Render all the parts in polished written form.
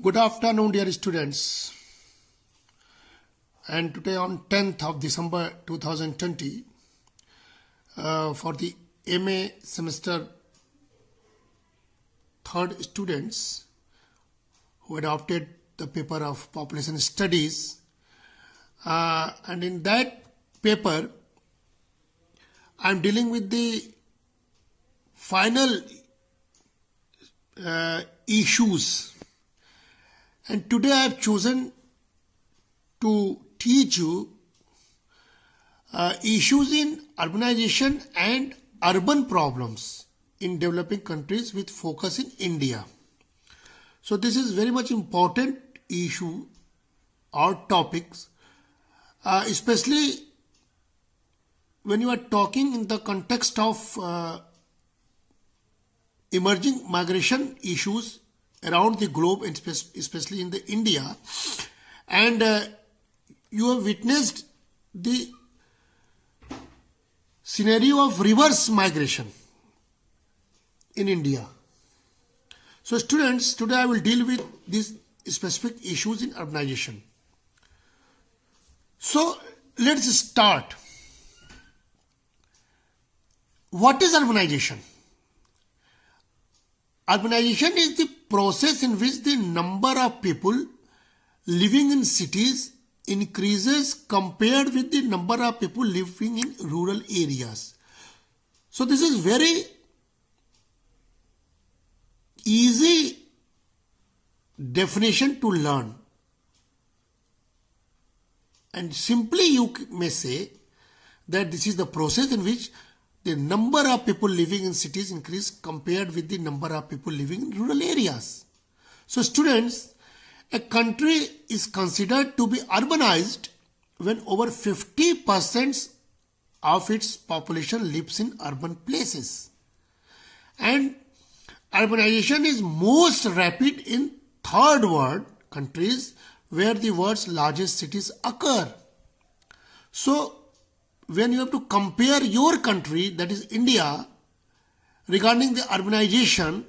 Good afternoon, dear students. And today on 10th of December 2020, for the MA semester third students who adopted the paper of population studies, and in that paper I am dealing with the final issues. And today I have chosen to teach you issues in urbanization and urban problems in developing countries with focus in India. So this is very much important issue or topics, especially when you are talking in the context of emerging migration issues around the globe, and especially in the India, and you have witnessed the scenario of reverse migration in India. So students, today I will deal with these specific issues in urbanization. So let's start. What is urbanization? Urbanization is the process in which the number of people living in cities increases compared with the number of people living in rural areas. So this is very easy definition to learn. And simply you may say that this is the process in which the number of people living in cities increase compared with the number of people living in rural areas. So students, a country is considered to be urbanized when over 50% of its population lives in urban places. And urbanization is most rapid in third world countries where the world's largest cities occur. So when you have to compare your country, that is India, regarding the urbanization,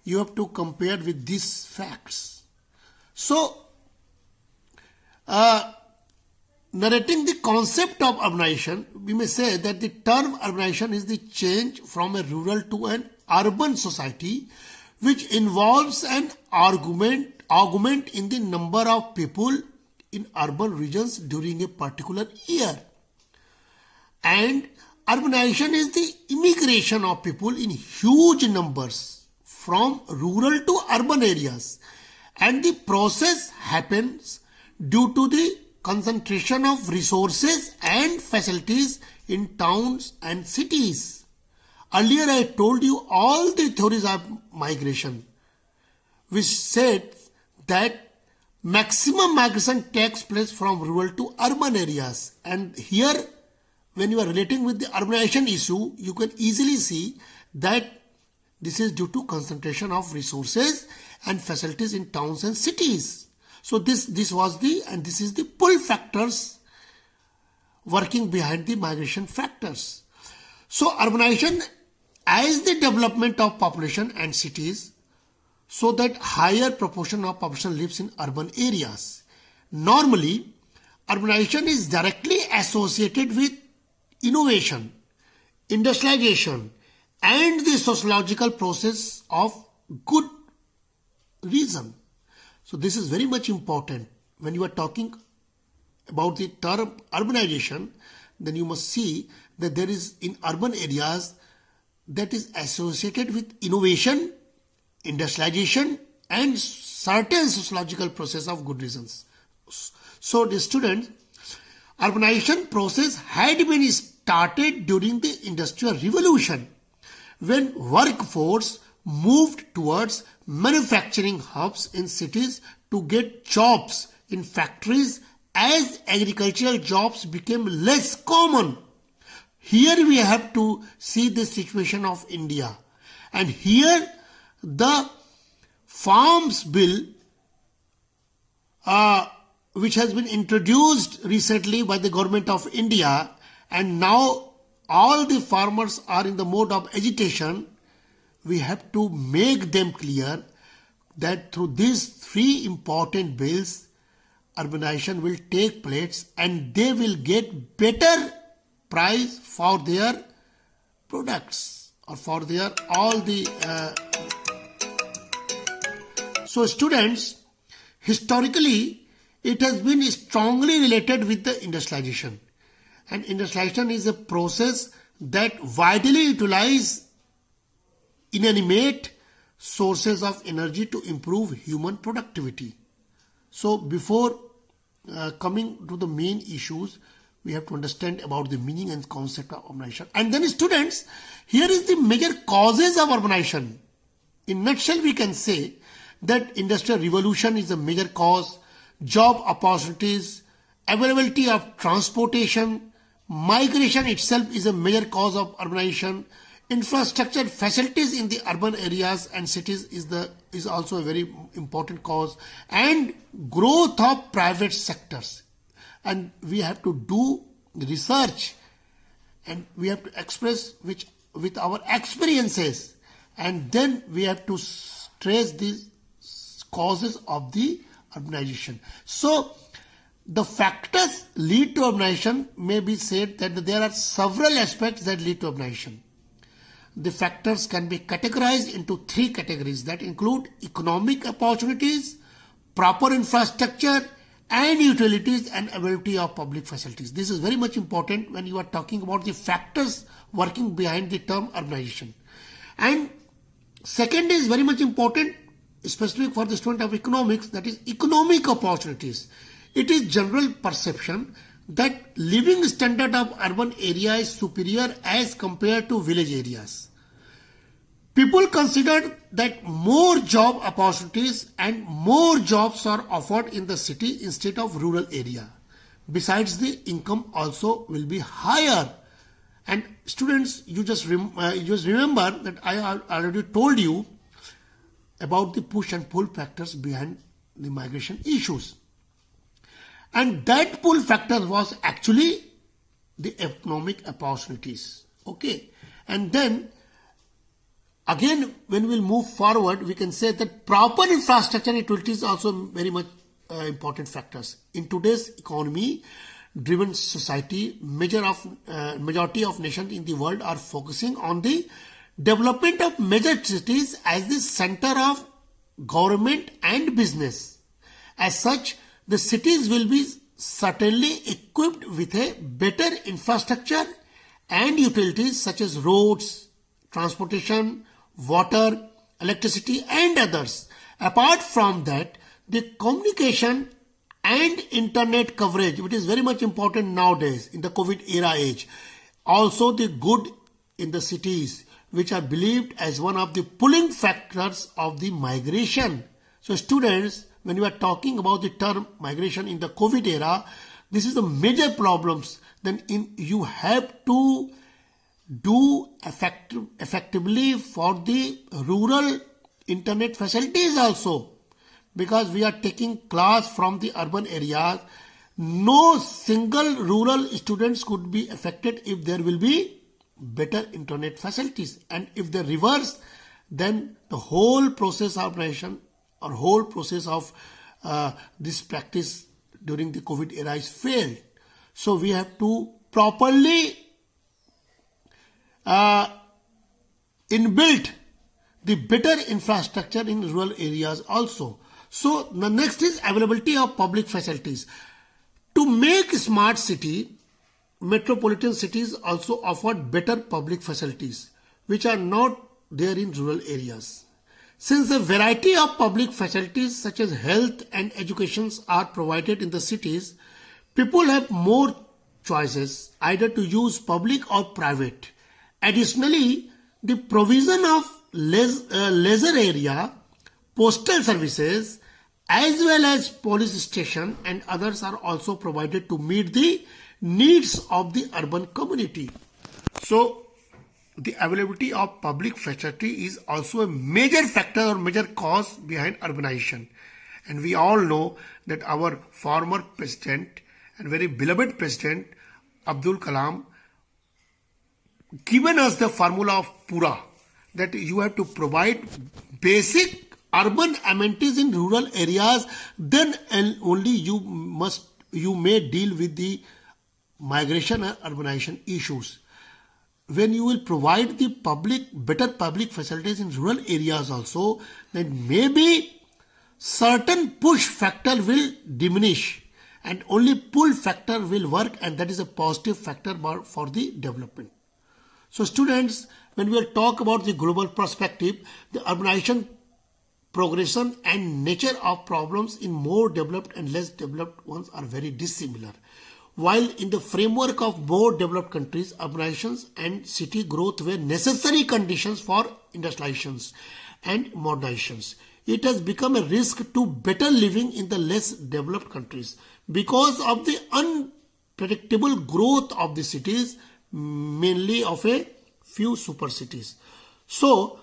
you have to compare with these facts. So, narrating the concept of urbanization, we may say that the term urbanization is the change from a rural to an urban society, which involves an augment in the number of people in urban regions during a particular year. And urbanization is the immigration of people in huge numbers from rural to urban areas, and the process happens due to the concentration of resources and facilities in towns and cities. Earlier I told you all the theories of migration, which said that maximum migration takes place from rural to urban areas, and here when you are relating with the urbanization issue, you can easily see that this is due to concentration of resources and facilities in towns and cities. So this is the pull factors working behind the migration factors. So urbanization as the development of population and cities, so that higher proportion of population lives in urban areas. Normally, urbanization is directly associated with innovation, industrialization, and the sociological process of good reason. So this is very much important. When you are talking about the term urbanization, then you must see that there is in urban areas that is associated with innovation, industrialization, and certain sociological process of good reasons. So the students, urbanization process had been started during the Industrial Revolution, when workforce moved towards manufacturing hubs in cities to get jobs in factories as agricultural jobs became less common. Here we have to see the situation of India, and here the Farms Bill which has been introduced recently by the government of India, and now all the farmers are in the mode of agitation. We have to make them clear that through these three important bills, urbanization will take place and they will get better price for their products or for their all the so students, historically it has been strongly related with the industrialization, and industrialization is a process that widely utilizes inanimate sources of energy to improve human productivity. So before coming to the main issues, we have to understand about the meaning and concept of urbanization. And then students, here is the major causes of urbanization. In nutshell, we can say that industrial revolution is a major cause, job opportunities, availability of transportation, migration itself is a major cause of urbanization, infrastructure facilities in the urban areas and cities is also a very important cause, and growth of private sectors. And we have to do research and we have to express which with our experiences, and then we have to trace these causes of the urbanization. So the factors lead to urbanization may be said that there are several aspects that lead to urbanization. The factors can be categorized into three categories that include economic opportunities, proper infrastructure, and utilities and availability of public facilities. This is very much important when you are talking about the factors working behind the term urbanization. And second is very much important, especially for the student of economics, that is economic opportunities. It is general perception that living standard of urban area is superior as compared to village areas. People consider that more job opportunities and more jobs are offered in the city instead of rural area. Besides, the income also will be higher. And students, you just remember that I already told you about the push and pull factors behind the migration issues. And that pull factor was actually the economic opportunities. Okay. And then again, when we'll move forward, we can say that proper infrastructure and utilities also very much important factors. In today's economy driven society, majority of nations in the world are focusing on the development of major cities as the center of government and business. As such, the cities will be certainly equipped with a better infrastructure and utilities such as roads, transportation, water, electricity and others. Apart from that, the communication and internet coverage, which is very much important nowadays in the COVID era age. Also the good in the cities, which are believed as one of the pulling factors of the migration. So students, when you are talking about the term migration in the COVID era, this is the major problems. Then you have to do effectively for the rural internet facilities also, because we are taking class from the urban areas. No single rural students could be affected if there will be better internet facilities, and if they reverse, then the whole process of nation or whole process of this practice during the COVID era is failed. So we have to properly inbuilt the better infrastructure in rural areas also. So the next is availability of public facilities. To make smart city, metropolitan cities also offer better public facilities which are not there in rural areas. Since a variety of public facilities such as health and education are provided in the cities, people have more choices either to use public or private. Additionally, the provision of leisure area, postal services, as well as police station and others are also provided to meet the needs of the urban community. So, the availability of public facility is also a major factor or major cause behind urbanization. And we all know that our former president and very beloved president Abdul Kalam given us the formula of Pura, that you have to provide basic urban amenities in rural areas, then and only you may deal with the migration and urbanization issues. When you will provide the better public facilities in rural areas also, then maybe certain push factor will diminish and only pull factor will work, and that is a positive factor for the development. So students, when we talk about the global perspective, the urbanization progression and nature of problems in more developed and less developed ones are very dissimilar. While in the framework of more developed countries, urbanizations and city growth were necessary conditions for industrializations and modernizations, it has become a risk to better living in the less developed countries because of the unpredictable growth of the cities, mainly of a few super cities. So,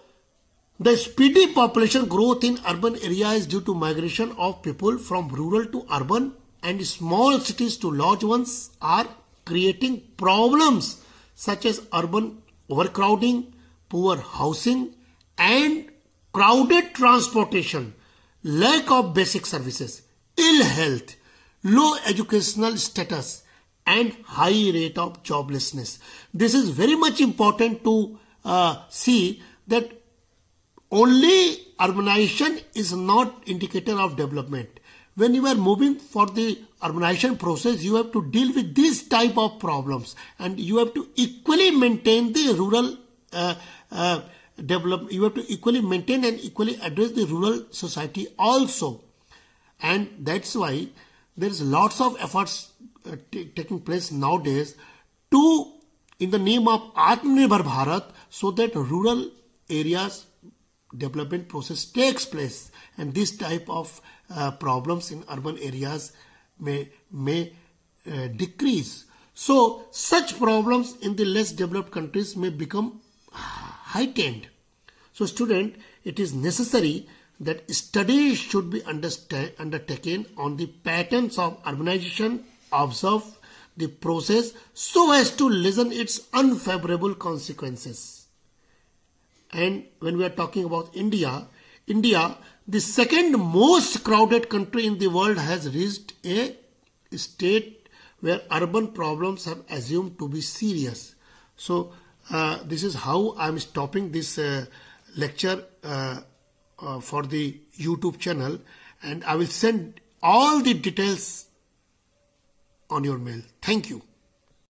the speedy population growth in urban areas is due to migration of people from rural to urban, and small cities to large ones are creating problems such as urban overcrowding, poor housing, and crowded transportation, lack of basic services, ill health, low educational status, and high rate of joblessness. This is very much important to see that only urbanization is not indicator of development. When you are moving for the urbanization process, you have to deal with these type of problems, and you have to equally maintain the rural development. You have to equally maintain and equally address the rural society also, and that's why there is lots of efforts taking place nowadays to, in the name of Atmanirbhar Bharat, so that rural areas development process takes place, and this type of problems in urban areas may decrease. So such problems in the less developed countries may become heightened. So student, it is necessary that studies should be undertaken on the patterns of urbanization, observe the process so as to lessen its unfavorable consequences. And when we are talking about India, the second most crowded country in the world, has reached a state where urban problems have assumed to be serious. So this is how I am stopping this lecture for the YouTube channel, and I will send all the details on your mail. Thank you.